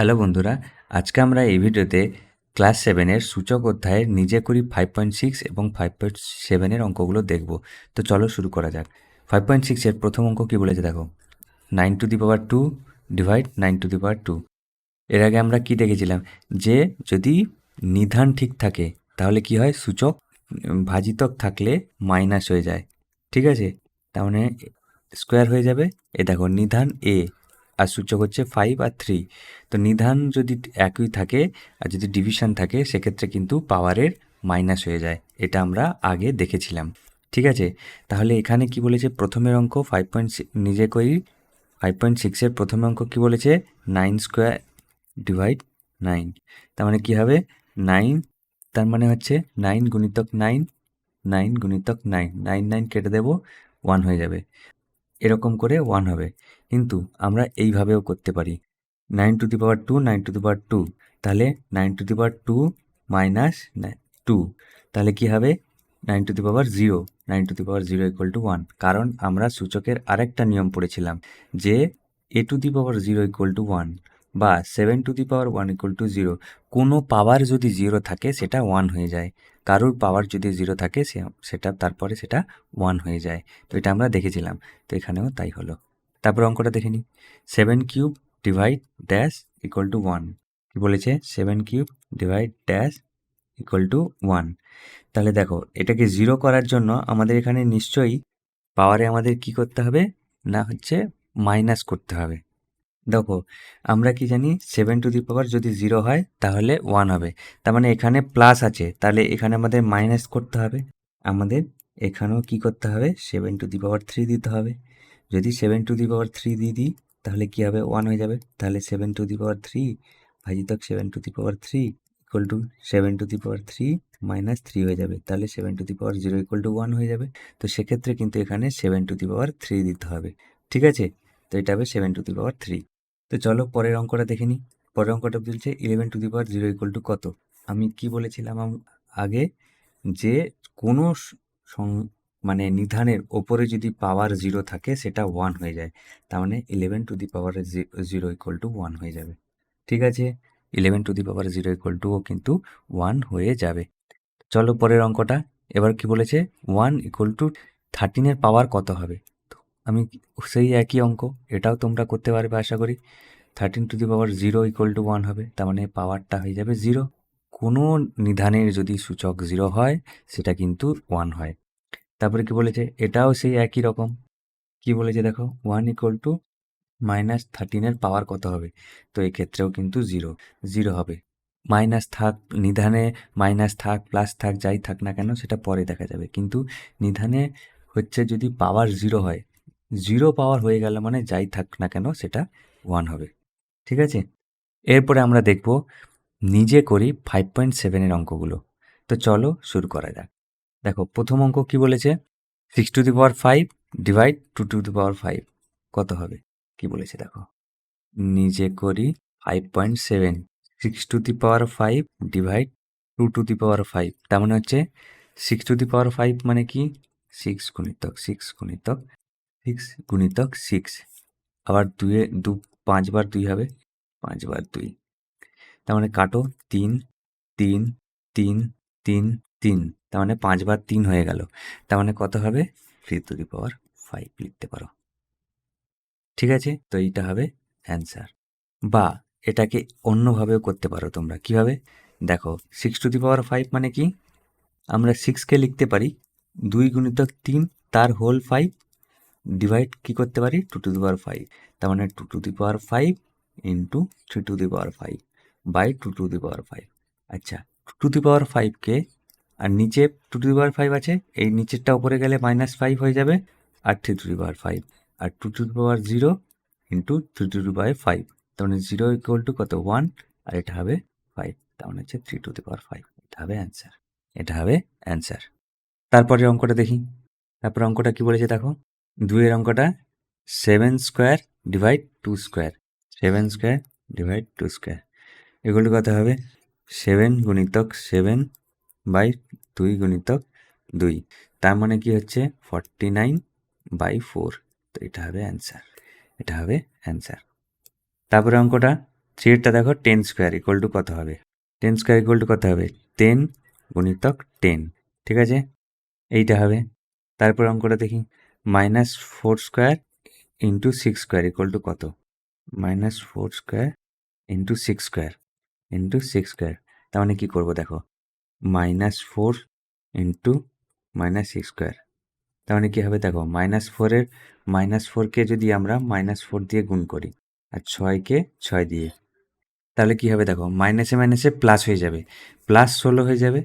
Hello বন্ধুরা, আজকে আমরা এই ভিডিওতে ক্লাস 7-এর সূচক অধ্যায়ের নিজে করি 5.6 এবং 5.7-এর অঙ্কগুলো দেখব। তো চলো শুরু করা যাক। 5.6-এর প্রথম অঙ্ক কি বলেছে দেখো, 9⁻² ডিভাইড 9⁻²। এর আগে আমরা কি দেখেছিলাম, যে যদি নিধান ঠিক থাকে তাহলে কি হয়, সূচক ভাজিতক থাকলে মাইনাস হয়ে যায়। ঠিক আছে, তার মানে স্কোয়ার হয়ে যাবে। এ দেখো নিধান এ আর সূচক হচ্ছে 5 আর 3। তো নিধান যদি একই থাকে আর যদি ডিভিশন থাকে সেক্ষেত্রে কিন্তু পাওয়ারের মাইনাস হয়ে যায়, এটা আমরা আগে দেখেছিলাম। ঠিক আছে, তাহলে এখানে কি বলেছে, প্রথমের অঙ্ক 5.6 নিজে করি 5.6-এর প্রথম অঙ্ক কি বলেছে, 9² ডিভাইড 9। তার মানে কী হবে, 9 তার মানে হচ্ছে 9 গুণিতক 9, 9 গুণিতক 9, 9 9 কেটে দেবো, 1 হয়ে যাবে। এরকম করে 1 হবে। কিন্তু আমরা এইভাবেও করতে পারি, 9⁻², 9⁻², তাহলে 9⁻² মাইনাস 2, তাহলে কি হবে 9⁻0, 9⁻0 = 1। কারণ আমরা সূচকের আরেকটা নিয়ম পড়েছিলাম যে a⁻0 = 1 বা 7⁻1 = 0। কোনো পাওয়ার যদি 0 থাকে সেটা 1 হয়ে যায়, কারোর পাওয়ার যদি 0 থাকে সেটা তারপরে সেটা 1 হয়ে যায়। তো এটা আমরা দেখেছিলাম, তো এখানেও তাই হলো। তারপর অঙ্কটা দেখে নিই, 7³ ডিভাইড ড্যাশ = 1। কি বলেছে, 7³ ডিভাইড ড্যাশ = 1। তাহলে দেখো এটাকে 0 করার জন্য আমাদের এখানে নিশ্চয়ই পাওয়ারে আমাদের কি করতে হবে না, হচ্ছে মাইনাস করতে হবে। দেখো আমরা কি জানি, 7 যদি 0 হয় তাহলে 1 হবে, তার মানে এখানে প্লাস আছে, তাহলে এখানে আমাদের মাইনাস করতে হবে। আমাদের এখানেও কি করতে হবে, 7⁻³ দিতে হবে। যদি 7⁻³ দিয়ে দিই তাহলে কি হবে, 1 হয়ে যাবে। তাহলে 7⁻³ ভাজিতক 7⁻³ ইকুয়াল টু 7⁻³ মাইনাস 3 হয়ে যাবে, তাহলে 7⁻0 = 1 হয়ে যাবে। তো সেক্ষেত্রে কিন্তু এখানে 7⁻³ দিতে হবে। ঠিক আছে, তো এটা হবে 7⁻3। তো চলো পরের অঙ্কটা দেখে নিই। পরের অঙ্কটা বলছে 11⁻0 = কত। আমি কি বলেছিলাম আগে, যে কোনো মানে নিধানের ওপরে যদি পাওয়ার 0 থাকে সেটা 1 হয়ে যায়, তার মানে 11⁻0 = 1 হয়ে যাবে। ঠিক আছে, 11⁻0 = কিন্তু 1 হয়ে যাবে। চলো পরের অঙ্কটা, এবার কি বলেছে, 1 = 13-এর পাওয়ার কত হবে। তো আমি সেই একই অঙ্ক, এটাও তোমরা করতে পারবে আশা করি। 13⁻0 = 1 হবে, তার মানে পাওয়ারটা হয়ে যাবে 0। কোনো নিধানের যদি সূচক 0 হয় সেটা কিন্তু 1 হয়। তারপরে কি বলেছে, এটাও সেই একই রকম। কি বলেছে দেখো, 1 = -13-এর পাওয়ার কত হবে। তো এক্ষেত্রেও কিন্তু 0 হবে। মাইনাস থাক নিধানে, মাইনাস থাক প্লাস থাক যাই থাক না কেন সেটা পরে দেখা যাবে, কিন্তু নিধানে হচ্ছে যদি পাওয়ার 0 হয়, 0 পাওয়ার হয়ে গেল মানে যাই থাক না কেন সেটা 1 হবে। ঠিক আছে, এরপরে আমরা দেখব নিজে করি 5.7-এর অঙ্কগুলো। তো চলো শুরু করা যাক। দেখো প্রথম অঙ্ক কি বলেছে, 6⁵ ডিভাইড 2⁵ কত হবে। কি বলেছে দেখো, নিজে করি 5.7, 6⁵ ডিভাইড 2⁵, তার মানে হচ্ছে 6⁵ মানে কি, 6 গুণিতক 6 গুণিতক 6 গুণিতক 6, আবার 5 বার 2 হবে, 5 বার 2, তার মানে কাটো 3 3 3 3 3, তার মানে 5 বার 3 হয়ে গেল, তার মানে কত হবে, 3⁵ লিখতে পারো। ঠিক আছে, তো এইটা হবে অ্যান্সার। বা এটাকে অন্যভাবেও করতে পারো তোমরা। কিভাবে দেখো, 6⁵ মানে কি, আমরা 6কে লিখতে পারি 2 গুণিতক 3 তার হোল 5 ডিভাইড কি করতে পারি 2⁵, তার মানে 2⁵ ইন্টু 3⁵ বাই 2⁵। আচ্ছা, 2⁵কে আর নিচে 2⁵ আছে, এই নিচেরটা উপরে গেলে -5 হয়ে যাবে, আর 3⁵, আর 2⁵0 ইন্টু 3⁵, তার মানে 0 = কত, 1, আর এটা হবে 5, তার মানে হচ্ছে 3⁵। এটা হবে অ্যান্সার, এটা হবে অ্যান্সার। তারপরে অঙ্কটা দেখি। তারপরে অঙ্কটা কি বলেছে দেখো, 2-এর অঙ্কটা 7² ডিভাইড 2², 7² ডিভাইড 2², এগুলো কত হবে, 7 গুণিতক 7 বাই 2 গুণিতক 2, তার মানে কি হচ্ছে 49/4। তো এটা হবে অ্যান্সার, এটা হবে অ্যান্সার। তারপরে অঙ্কটা 3-এরটা দেখো 10 স্কোয়ার ইকুয়াল টু কত হবে? 10 স্কোয়ার ইকুয়াল টু কত হবে? 10 গুণিতক 10, ঠিক আছে? এইটা হবে। তারপর অঙ্কটা দেখি, -4 square into 6 square equal to কত? -4 square into 6 square into 6 square. তার মানে কী করবো দেখো, -4 ইন্টু -6 স্কোয়ার। তার মানে কী হবে দেখো, -4কে যদি আমরা -4 দিয়ে গুণ করি আর 6কে 6 দিয়ে, তাহলে কী হবে দেখো, মাইনাসে মাইনাসে প্লাস হয়ে যাবে, +16 হয়ে যাবে,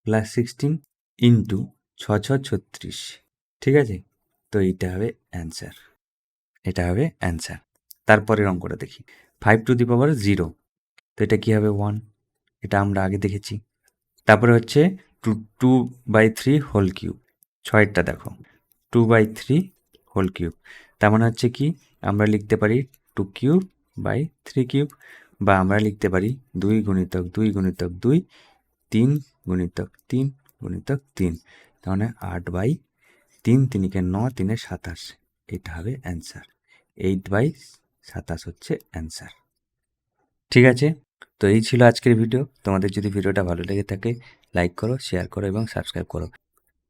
+16 ইন্টু 6 6 36, ঠিক আছে? তো এইটা হবে অ্যান্সার, এটা হবে অ্যান্সার। তারপরের অঙ্কটা দেখি, 5 টু দি পাওয়ার 0, তো এটা কী হবে 1, এটা আমরা আগে দেখেছি। তারপরে হচ্ছে 2/3 হোল কিউব, 6টা দেখো 2/3 হোল কিউব, তার মানে হচ্ছে কি আমরা লিখতে পারি 2³/3 কিউব, বা আমরা লিখতে পারি 2 গুণিতক 2 গুণিতক 2, 3 গুণিতক 3 গুণিতক 3, তার মানে 8/3, 3 × 9, 3 × 27, এটা হবে অ্যান্সার। 8/27 হচ্ছে অ্যান্সার, ঠিক আছে? তো এই ছিল আজকের ভিডিও। তোমাদের যদি ভিডিওটা ভালো লেগে থাকে লাইক করো, শেয়ার করো এবং সাবস্ক্রাইব করো।